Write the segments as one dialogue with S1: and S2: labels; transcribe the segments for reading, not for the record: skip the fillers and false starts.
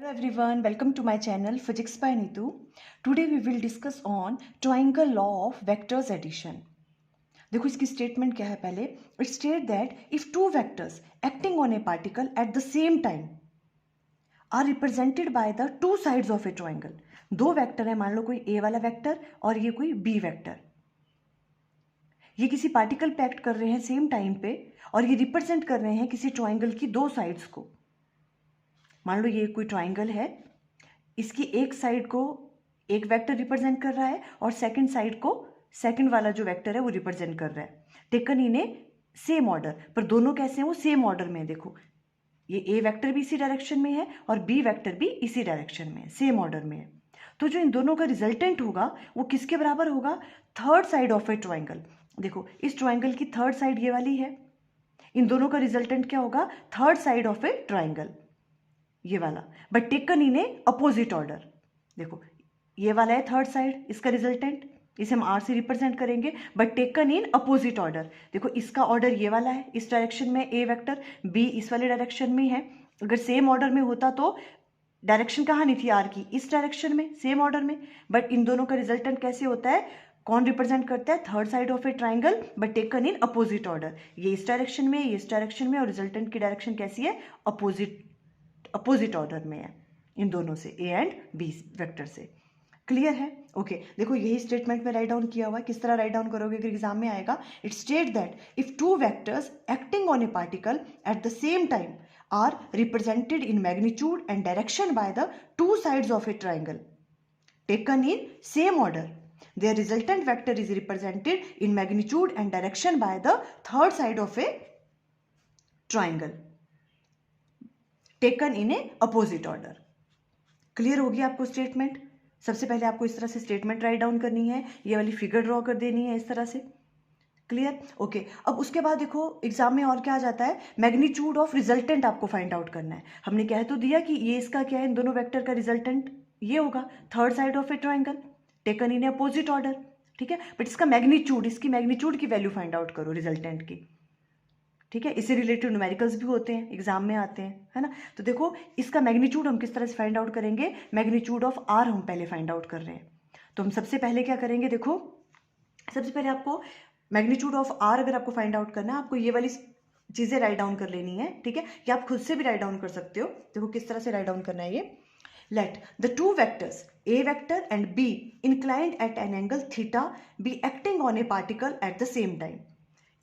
S1: Hello everyone, welcome to my channel Physics by Neetu. Today we will discuss on triangle law of vectors addition. देखो इसकी statement क्या है पहले. It state that if two vectors acting on a particle at the same time are represented by the two sides of a triangle. दो vector है, मान लो कोई ए वाला वेक्टर और ये कोई बी वेक्टर. ये किसी पार्टिकल पे एक्ट कर रहे हैं सेम टाइम पे और ये रिप्रेजेंट कर रहे हैं किसी ट्राइंगल की दो साइड्स को. मान लो ये कोई ट्राइंगल है, इसकी एक साइड को एक वेक्टर रिप्रेजेंट कर रहा है और सेकंड साइड को सेकंड वाला जो वेक्टर है वो रिप्रेजेंट कर रहा है. टेकन इन ए सेम ऑर्डर, पर दोनों कैसे हैं, वो सेम ऑर्डर में है. देखो ये ए वेक्टर भी इसी डायरेक्शन में है और बी वेक्टर भी इसी डायरेक्शन में है, सेम ऑर्डर में है. तो जो इन दोनों का रिजल्टेंट होगा वो किसके बराबर होगा, third side of a triangle. देखो इस ट्राइंगल की थर्ड साइड ये वाली है, इन दोनों का रिजल्टेंट क्या होगा, third side of a triangle ये वाला, but taken in A opposite order. देखो ये वाला है थर्ड साइड, इसका रिजल्टेंट इसे हम आर से रिप्रेजेंट करेंगे, but taken in opposite order. देखो इसका ऑर्डर ये वाला है, इस डायरेक्शन में ए वेक्टर, बी इस वाले डायरेक्शन में है. अगर सेम ऑर्डर में होता तो डायरेक्शन कहाँ नहीं थी आर की, इस डायरेक्शन में, सेम ऑर्डर में. बट इन दोनों का रिजल्टेंट कैसे होता है, कौन रिप्रेजेंट करता है, third side of a triangle but taken in opposite order. ये इस डायरेक्शन में, ये इस डायरेक्शन में, और रिजल्टेंट की डायरेक्शन कैसी है, अपोजिट ऑर्डर में है इन दोनों से, ए एंड बी वेक्टर से. क्लियर है? ओके देखो यही स्टेटमेंट में राइट डाउन किया हुआ है. किस तरह राइट डाउन करोगे अगर एग्जाम में आएगा. It state that if two vectors acting on a particle at the same time are represented in magnitude and direction by the two sides of a triangle taken in same order, their resultant vector is represented in magnitude and direction by the third side of a triangle taken in a opposite order. Clear होगी आपको statement. सबसे पहले आपको इस तरह से statement write down करनी है, ये वाली फिगर ड्रॉ कर देनी है इस तरह से. क्लियर? ओके अब उसके बाद देखो एग्जाम में और क्या आ जाता है, मैग्नीट्यूड ऑफ रिजल्टेंट आपको फाइंड आउट करना है. हमने कह तो दिया कि ये इसका क्या है, इन दोनों वेक्टर का रिजल्टेंट ये होगा third side of a triangle taken in opposite order. ठीक है, बट इसका मैग्नीट्यूड, इसकी मैग्नीट्यूड की वैल्यू फाइंड आउट करो रिजल्टेंट की. ठीक है, इससे रिलेटेड न्यूमेरिकल्स भी होते हैं, एग्जाम में आते हैं, है ना. तो देखो इसका मैग्नीट्यूड हम किस तरह से फाइंड आउट करेंगे, मैग्नीट्यूड ऑफ आर हम पहले फाइंड आउट कर रहे हैं. तो हम सबसे पहले क्या करेंगे, देखो सबसे पहले आपको मैग्नीट्यूड ऑफ आर अगर आपको फाइंड आउट करना है, आपको ये वाली चीज़ें राइट डाउन कर लेनी है. ठीक है, या आप खुद से भी राइट डाउन कर सकते हो. देखो किस तरह से राइट डाउन करना है ये. Let the two vectors A vector and B inclined at an angle theta be acting on a particle at the same time.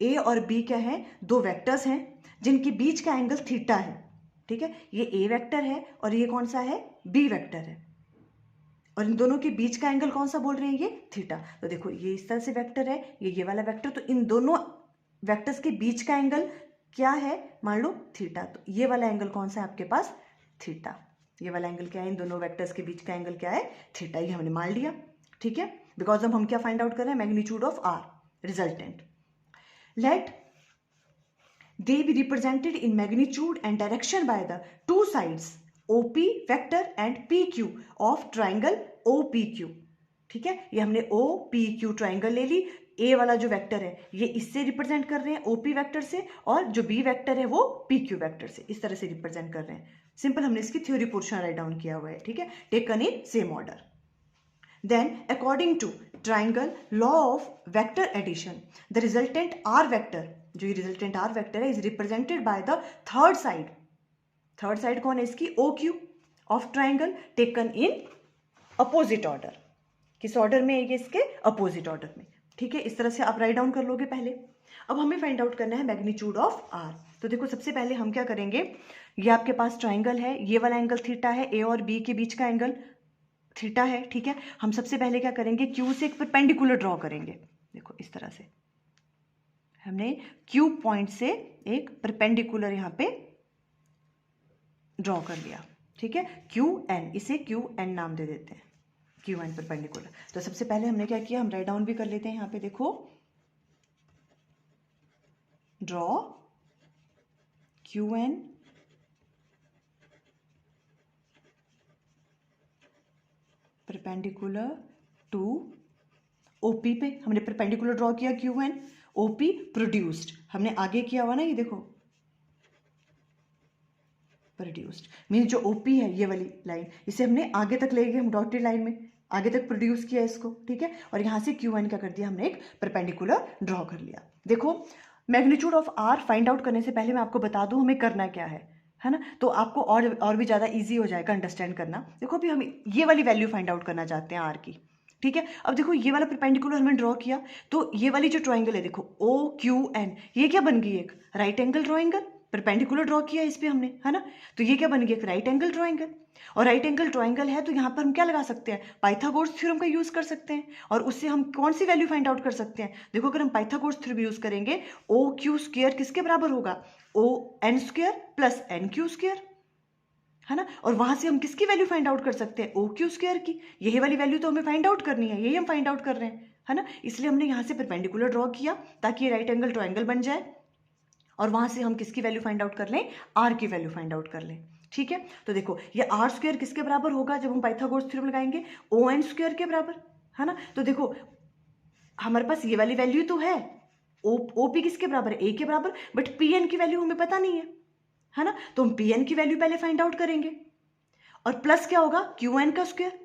S1: A और B क्या है, दो वेक्टर्स हैं जिनके बीच का एंगल थीटा है. ठीक है, ये A वेक्टर है और ये कौन सा है, B वेक्टर है, और इन दोनों के बीच का एंगल कौन सा बोल रहे हैं, ये थीटा. तो देखो ये इस तरह से वेक्टर है, ये वाला वेक्टर, तो इन दोनों वेक्टर्स के बीच का एंगल क्या है, मान लो थीटा. तो ये वाला एंगल कौन सा है आपके पास, थीटा. ये वाला एंगल क्या है, इन दोनों वेक्टर्स के बीच का एंगल क्या है, थीटा. ये हमने मान लिया. ठीक है, बिकॉज अब हम क्या फाइंड आउट कर रहे हैं, magnitude of R, resultant. Let they be represented in magnitude and direction by the two sides OP vector and PQ of triangle OPQ. ठीक है, ये हमने OPQ ट्राइंगल ले ली. ए वाला जो वेक्टर है ये इससे रिप्रेजेंट कर रहे हैं OP वेक्टर से, और जो B वेक्टर है वो PQ वेक्टर से, इस तरह से रिप्रेजेंट कर रहे हैं. सिंपल हमने इसकी थ्योरी पोर्शन राइट डाउन किया हुआ है. ठीक है, taken in same order. Then according to triangle law of vector addition the resultant R vector, जो ये रिजल्टेंट आर वेक्टर है, is represented by the third side. Third side कौन है इसकी, OQ of triangle taken in opposite order. किस order में है ये, इसके अपोजिट ऑर्डर में. ठीक है, इस तरह से आप राइट डाउन कर लोगे पहले. अब हमें फाइंड आउट करना है मैग्नीट्यूड ऑफ आर. तो देखो सबसे पहले हम क्या करेंगे, ये आपके पास ट्राइंगल है, ये वाला एंगल थीटा है, ए और बी के बीच का एंगल थीटा है. ठीक है, हम सबसे पहले क्या करेंगे, क्यू से एक परपेंडिकुलर ड्रॉ करेंगे. देखो इस तरह से हमने क्यू पॉइंट से एक परपेंडिकुलर यहाँ पे ड्रॉ कर लिया. ठीक है, QN, इसे QN नाम दे देते हैं, QN परपेंडिकुलर. तो सबसे पहले हमने क्या किया, हम राइट डाउन भी कर लेते हैं यहाँ पे. देखो draw QN perpendicular to OP पे. हमने परपेंडिकुलर ड्रॉ किया QN, OP प्रोड्यूस्ड हमने आगे किया हुआ ना, ये देखो प्रोड्यूस्ड। मीन जो ओपी है ये वाली लाइन, इसे हमने आगे तक ले गए हम डॉटेड लाइन में, आगे तक प्रोड्यूस किया इसको, ठीक है। और यहाँ से क्यू एन क्या कर दिया हमने, एक परपेंडिकुलर ड्रॉ कर लिया। देखो magnitude of R find out करने से पहले मैं आपको बता दूं हमें करना क्या है ना, तो आपको और भी ज़्यादा इजी हो जाएगा अंडरस्टैंड करना। देखो अभी हम ये वाली वैल्यू फाइंड आउट करना चाहते हैं आर की, ठीक है। अब देखो ये वाला परपेंडिकुलर हमने ड्रॉ किया, तो ये वाली जो ट्राइंगल है देखो ओ क्यू एन, ये क्या बन गई, एक right angle triangle. Perpendicular draw किया इस पे हमने, है ना, तो ये क्या बन गया, एक राइट एंगल ट्राइंगल। और राइट एंगल ट्राइंगल है तो यहाँ पर हम क्या लगा सकते हैं, पाइथागोरस थ्योरम का यूज कर सकते हैं। और उससे हम कौन सी वैल्यू फाइंड आउट कर सकते हैं, देखो अगर हम पाइथागोरस थ्योरम यूज करेंगे, ओ क्यू स्क्वायर किसके बराबर होगा, O N square plus N Q square, है ना। और वहां से हम किसकी वैल्यू फाइंड आउट कर सकते हैं, ओ क्यू स्क्वायर की। यही वाली वैल्यू तो हमें फाइंड आउट करनी है, यही हम फाइंड आउट कर रहे हैं, है ना। इसलिए हमने यहाँ से परपेंडिकुलर ड्रॉ किया ताकि ये राइट एंगल ट्राइंगल बन जाए, और वहां से हम किसकी वैल्यू फाइंड आउट कर लें, आर की वैल्यू फाइंड आउट कर लें, ठीक है। तो देखो ये आर स्क्वायर किसके बराबर होगा, जब हम पाइथागोरस थ्योरम लगाएंगे, ओ एन स्क्वायर के बराबर, है ना। तो देखो हमारे पास ये वाली वैल्यू तो है, ओ पी किसके बराबर है, ए के बराबर, बट पी एन की वैल्यू हमें पता नहीं है ना। तो हम पी एन की वैल्यू पहले फाइंड आउट करेंगे, और प्लस क्या होगा, क्यू एन का स्क्वायर,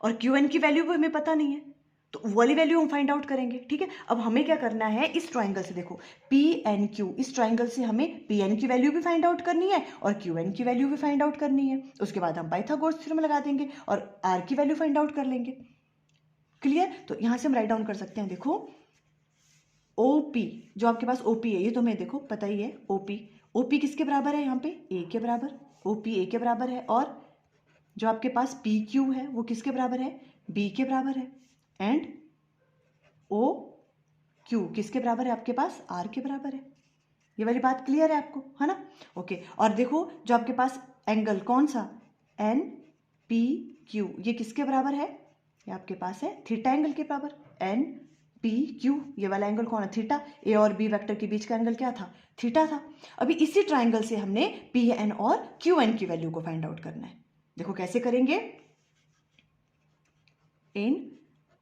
S1: और क्यू एन की वैल्यू भी हमें पता नहीं है, तो वो वाली वैल्यू हम फाइंड आउट करेंगे, ठीक है। अब हमें क्या करना है, इस ट्राइंगल से देखो पी एन क्यू, इस ट्राइंगल से हमें पी एन की वैल्यू भी फाइंड आउट करनी है और क्यू एन की वैल्यू भी फाइंड आउट करनी है। उसके बाद हम पाइथागोरस थ्योरम लगा देंगे और आर की वैल्यू फाइंड आउट कर लेंगे। क्लियर। तो यहां से हम राइट डाउन कर सकते हैं, देखो ओपी, जो आपके पास ओपी है ये तो हमें देखो पता ही है, ओपी किसके बराबर है, यहाँ पे ए के बराबर, ओपी ए के बराबर है। और जो आपके पास पी क्यू है वो किसके बराबर है, बी के बराबर है। एंड ओ क्यू किसके बराबर है आपके पास, आर के बराबर है। ये वाली बात क्लियर है आपको, है ना। ओके। और देखो जो आपके पास एंगल कौन सा, एन पी क्यू, ये किसके बराबर है, ये आपके पास है थीटा एंगल के बराबर। एन पी क्यू, ये वाला एंगल कौन है, थीटा। ए और बी वेक्टर के बीच का एंगल क्या था, थीटा था। अभी इसी ट्राइंगल से हमने पी एन और क्यू एन की वैल्यू को फाइंड आउट करना है। देखो कैसे करेंगे, इन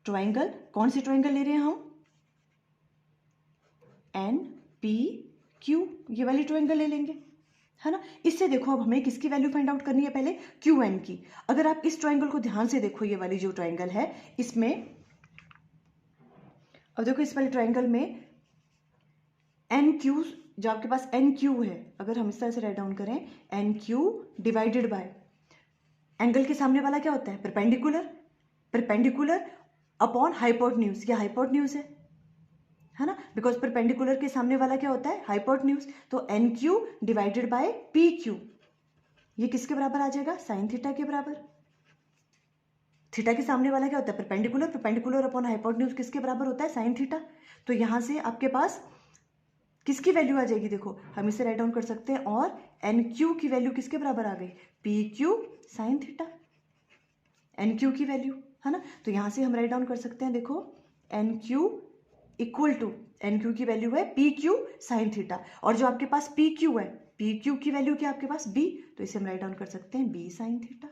S1: ट्राइंगल, कौन सी ट्राइंगल ले रहे हैं हम, एन पी क्यू, ये वाली ट्राइंगल ले लेंगे, है ना। इससे देखो अब हमें किसकी वैल्यू फाइंड आउट करनी है, पहले क्यू एन की। अगर आप इस ट्राइंगल को ध्यान से देखो, ये वाली जो ट्राइंगल है इसमें, अब देखो इस वाले ट्राइंगल में एन क्यू, जो आपके पास एन क्यू है, अगर हम इस तरह से राइट डाउन करें, N Q divided by angle के सामने वाला क्या होता है, परपेंडिकुलर अपॉन हाइपोटेन्यूज, या हाइपोटेन्यूज है ना, बिकॉज परपेंडिकुलर के सामने वाला क्या होता है, हाइपोटेन्यूज। तो N Q divided by P Q, ये किसके बराबर आ जाएगा, साइन थीटा के बराबर। थीटा के सामने वाला क्या होता है, परपेंडिकुलर अपॉन हाइपोटेन्यूज किसके बराबर होता है, साइन थीटा। तो यहां से आपके पास किसकी वैल्यू आ जाएगी, देखो हम इसे राइट डाउन कर सकते हैं, और एन क्यू की वैल्यू किसके बराबर आ गई, P Q sine theta, N Q की वैल्यू, है ना। तो यहां से हम राइट डाउन कर सकते हैं, देखो N Q equal to, N Q की वैल्यू है पी क्यू साइन थीटा, और जो आपके पास पी क्यू है, पी क्यू की वैल्यू क्या आपके पास, बी, तो इसे हम राइट डाउन कर सकते हैं बी साइन थीटा,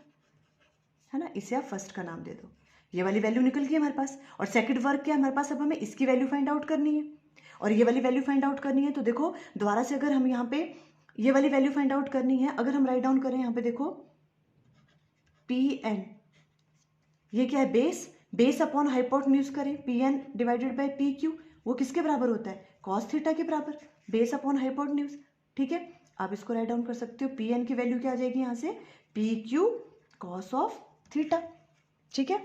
S1: है ना। इसे आप फर्स्ट का नाम दे दो। ये वाली वैल्यू निकल गई हमारे पास, और सेकंड वर्क क्या है हमारे पास, अब हमें इसकी वैल्यू फाइंड आउट करनी है और ये वाली वैल्यू फाइंड आउट करनी है। तो देखो दोबारा से अगर हम यहाँ पे ये वाली वैल्यू फाइंड आउट करनी है, अगर हम राइट डाउन करें यहाँ पे देखो पी एन, ये क्या है, बेस अपॉन हाइपोटेन्यूज करें, P N divided by P Q, वो किसके बराबर होता है, कॉस थीटा के बराबर, बेस अपॉन हाइपोटेन्यूज, ठीक है। आप इसको राइट डाउन कर सकते हो, पी एन की वैल्यू क्या आ जाएगी यहाँ से, P Q cos of theta, ठीक है।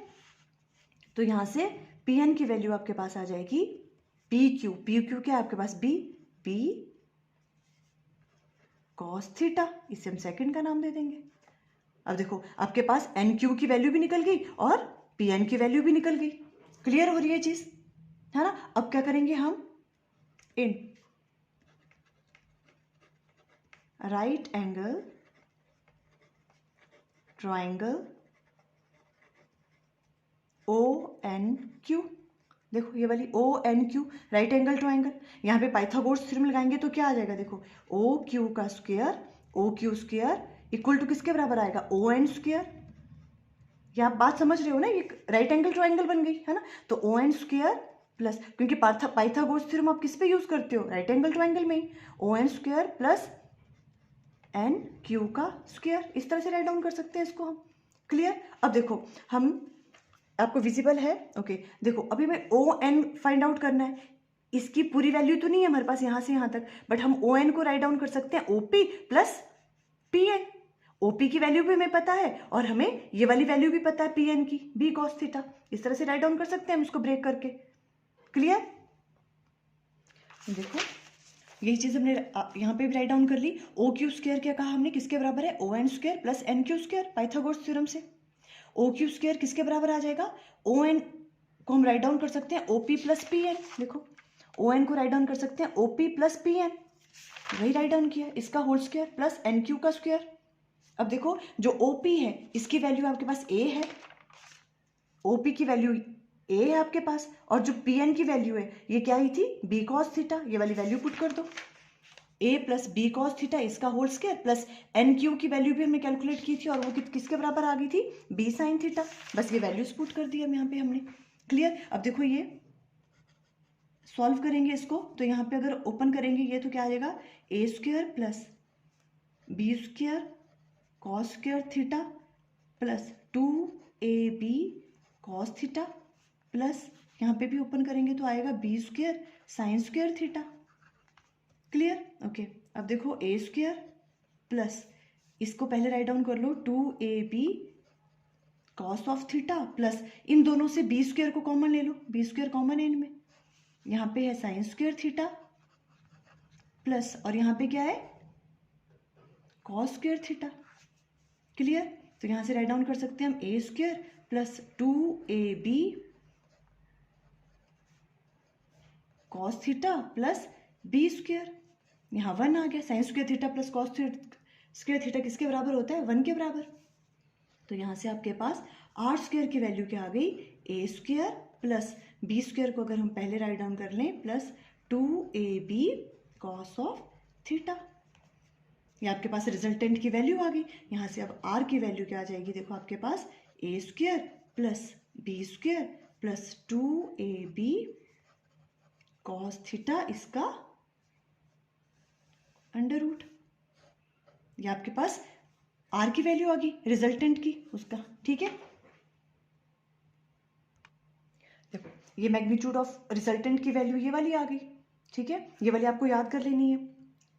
S1: तो यहाँ से पी एन की वैल्यू आपके पास आ जाएगी पी क्यू क्या है आपके पास, बी, पी कॉस थीटा, इसे हम सेकंड का नाम दे देंगे। अब देखो आपके पास एन क्यू की वैल्यू भी निकल गई और पी एन की वैल्यू भी निकल गई, क्लियर हो रही है चीज, है ना। अब क्या करेंगे हम, in right angle triangle O N Q, देखो ये वाली O N Q right angle triangle, यहाँ पे पाइथागोरस थ्योरम लगाएंगे तो क्या आ जाएगा, देखो ओ क्यू का square, O Q square equal to किसके बराबर आएगा, ओ एन स्क्वायर। ये आप बात समझ रहे हो ना, ये राइट एंगल ट्राइंगल बन गई, है ना। तो ओ एन स्क्वायर प्लस, क्योंकि पाइथागोरस थ्योरम आप किस पे यूज करते हो, राइट एंगल ट्राइंगल में ही, O N square plus N Q का स्क्वायर, इस तरह से राइट डाउन कर सकते हैं इसको हम। क्लियर। अब देखो हम, आपको विजिबल है? ओके देखो अभी मैं ओ एन फाइंड आउट करना है, इसकी पूरी वैल्यू तो नहीं है हमारे पास यहाँ से यहाँ तक, बट हम ओ एन को राइट डाउन कर सकते हैं OP plus P N. OP की वैल्यू भी हमें पता है और हमें ये वाली वैल्यू भी पता है पी एन की, बी कॉस थीटा। इस तरह से राइट डाउन कर सकते हैं हम इसको ब्रेक करके। क्लियर। देखो यही चीज हमने यहाँ पे भी राइट डाउन कर ली। ओ क्यू स्क्वायर क्या कहा हमने, किसके बराबर है? O N square plus N Q square, Pythagoras theorem से। ओ क्यू स्क्वायर किसके बराबर आ जाएगा? ओ एन को हम राइट डाउन कर सकते हैं ओपी प्लस पी एन। देखो ओ एन को राइट डाउन कर सकते हैं ओपी प्लस पी एन, वही राइट डाउन किया, इसका whole square plus N Q का स्क्वायर। अब देखो जो ओपी है इसकी वैल्यू आपके पास ए है, ओपी की वैल्यू ए है आपके पास, और जो पी एन की वैल्यू है ये क्या ही थी? B cos theta. ये वाली वैल्यू पुट कर दो, A plus B cos theta इसका whole square plus N Q की वैल्यू भी हमने कैलकुलेट की थी और वो किसके बराबर आ गई थी? B sine theta. बस ये वैल्यूज पुट कर दी हम यहाँ पे हमने। क्लियर। अब देखो ये सॉल्व करेंगे इसको, तो यहाँ पे अगर ओपन करेंगे ये तो क्या आ जाएगा? A square plus B square cos square theta plus 2ab cos theta plus यहाँ पे भी ओपन करेंगे तो आएगा B square sine square theta. Clear. Okay अब देखो ए स्क्वायर प्लस, इसको पहले राइट डाउन कर लो, 2ab cos of theta plus इन दोनों से बी स्क्वायर को कॉमन ले लो, बी स्क्वायर कॉमन है इनमें, यहाँ पे है साइन स्क्वायर थीटा प्लस और यहाँ पे क्या है? Cos square theta. क्लियर। तो यहां से राइट डाउन कर सकते हैं हम A square plus 2ab cos theta plus B square, यहाँ 1 आ गया। Sine square theta plus cos square theta किसके बराबर होता है? 1 के बराबर। तो यहाँ से आपके पास आर स्क्वायर की वैल्यू क्या आ गई? ए स्क्वायर प्लस बी स्क्वायर को अगर हम पहले राइट डाउन कर लें plus 2ab cos of theta, ये आपके पास रिजल्टेंट की वैल्यू आ गई। यहाँ से अब आर की वैल्यू क्या आ जाएगी? देखो आपके पास A square plus B square plus 2ab cos theta इसका अंडर रूट, ये आपके पास आर की वैल्यू आ गई रिजल्टेंट की उसका। ठीक है। देखो ये मैग्नीट्यूड ऑफ रिजल्टेंट की वैल्यू ये वाली आ गई। ठीक है, ये वाली आपको याद कर लेनी है,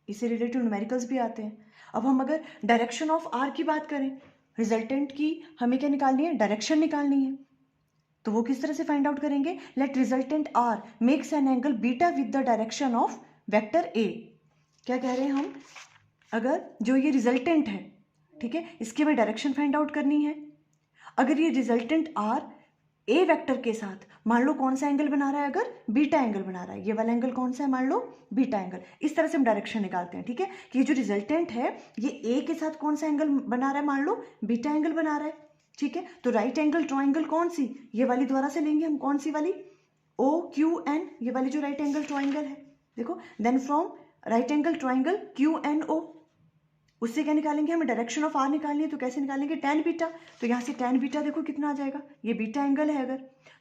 S1: इससे रिलेटेड न्यूमेरिकल्स भी आते हैं। अब हम अगर डायरेक्शन ऑफ आर की बात करें, रिजल्टेंट की हमें क्या निकालनी है? डायरेक्शन निकालनी है। तो वो किस तरह से फाइंड आउट करेंगे? Let resultant R makes an angle beta with the direction of vector A. क्या कह रहे हैं हम? अगर जो ये रिजल्टेंट है, ठीक है, इसकी हमें डायरेक्शन फाइंड आउट करनी है। अगर ये रिजल्टेंट आर ए वेक्टर के साथ मान लो कौन सा एंगल बना रहा है? अगर बीटा एंगल बना रहा है, ये वाला एंगल कौन सा है? मान लो बीटा एंगल। इस तरह से हम डायरेक्शन निकालते हैं। ठीक है, कि ये जो रिजल्टेंट है ये ए के साथ कौन सा एंगल बना रहा है? मान लो बीटा एंगल बना रहा है। ठीक है, तो राइट एंगल ट्राइंगल कौन सी? ये वाली द्वारा से लेंगे हम। कौन सी वाली? ओ क्यू एन, ये वाली जो राइट एंगल ट्राइंगल है। देखो then from right angle triangle Q N O, उससे क्या निकालेंगे? हमें डायरेक्शन ऑफ आर निकालनी है, तो कैसे निकालेंगे? Tan beta. तो यहाँ से टैन बीटा देखो कितना आ जाएगा, ये बीटा एंगल है अगर,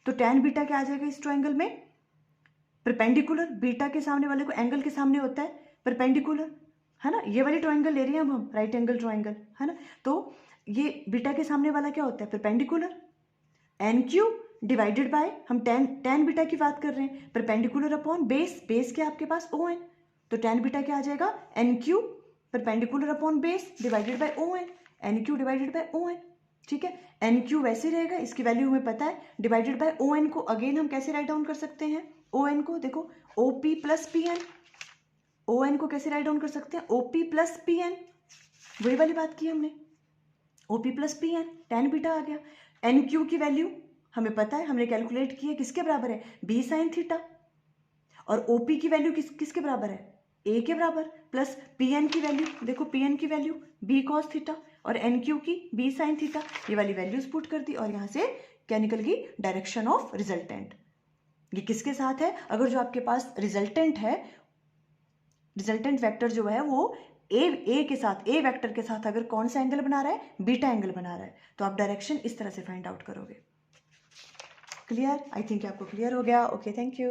S1: तो टैन बीटा क्या आ जाएगा इस ट्राइंगल में? परपेंडिकुलर। बीटा के सामने वाले को एंगल के सामने होता है परपेंडिकुलर, है ना। ये वाली ट्राइंगल ले रहे हैं हम राइट एंगल ट्राइंगल, है ना। तो ये बीटा के सामने वाला क्या होता है? Perpendicular. N Q divided by, हम टैन बीटा की बात कर रहे हैं, परपेंडिकुलर अपॉन बेस। बेस क्या आपके पास? O N. तो टैन बीटा क्या आ जाएगा? N Q perpendicular upon base divided by O N, N Q divided by O N. ठीक है, एन क्यू वैसे रहेगा, इसकी वैल्यू हमें पता है, डिवाइडेड बाय ओ एन को अगेन हम कैसे राइट डाउन कर सकते हैं? ओ एन को देखो O P plus P N, O N को कैसे राइट डाउन कर सकते हैं? O P plus P N, वही वाली बात की हमने, O P plus P N, tan beta आ गया। एन क्यू की वैल्यू हमें पता है, हमने कैलकुलेट की है, किसके बराबर है? B sine theta. और ओ पी की वैल्यू किसके बराबर है? ए के बराबर, प्लस पी एन की वैल्यू देखो, पी एन की वैल्यू बी कॉस थीटा और एन क्यू की बी साइन थीटा। ये वाली वैल्यूज पुट कर दी और यहाँ से क्या निकल गई? Direction of resultant. ये किसके साथ है? अगर जो आपके पास रिजल्टेंट है, रिजल्टेंट वेक्टर जो है वो ए के साथ, ए वेक्टर के साथ अगर कौन सा एंगल बना रहा है? बीटा एंगल बना रहा है, तो आप डायरेक्शन इस तरह से फाइंड आउट करोगे। क्लियर? आई थिंक आपको क्लियर हो गया। Okay, thank you.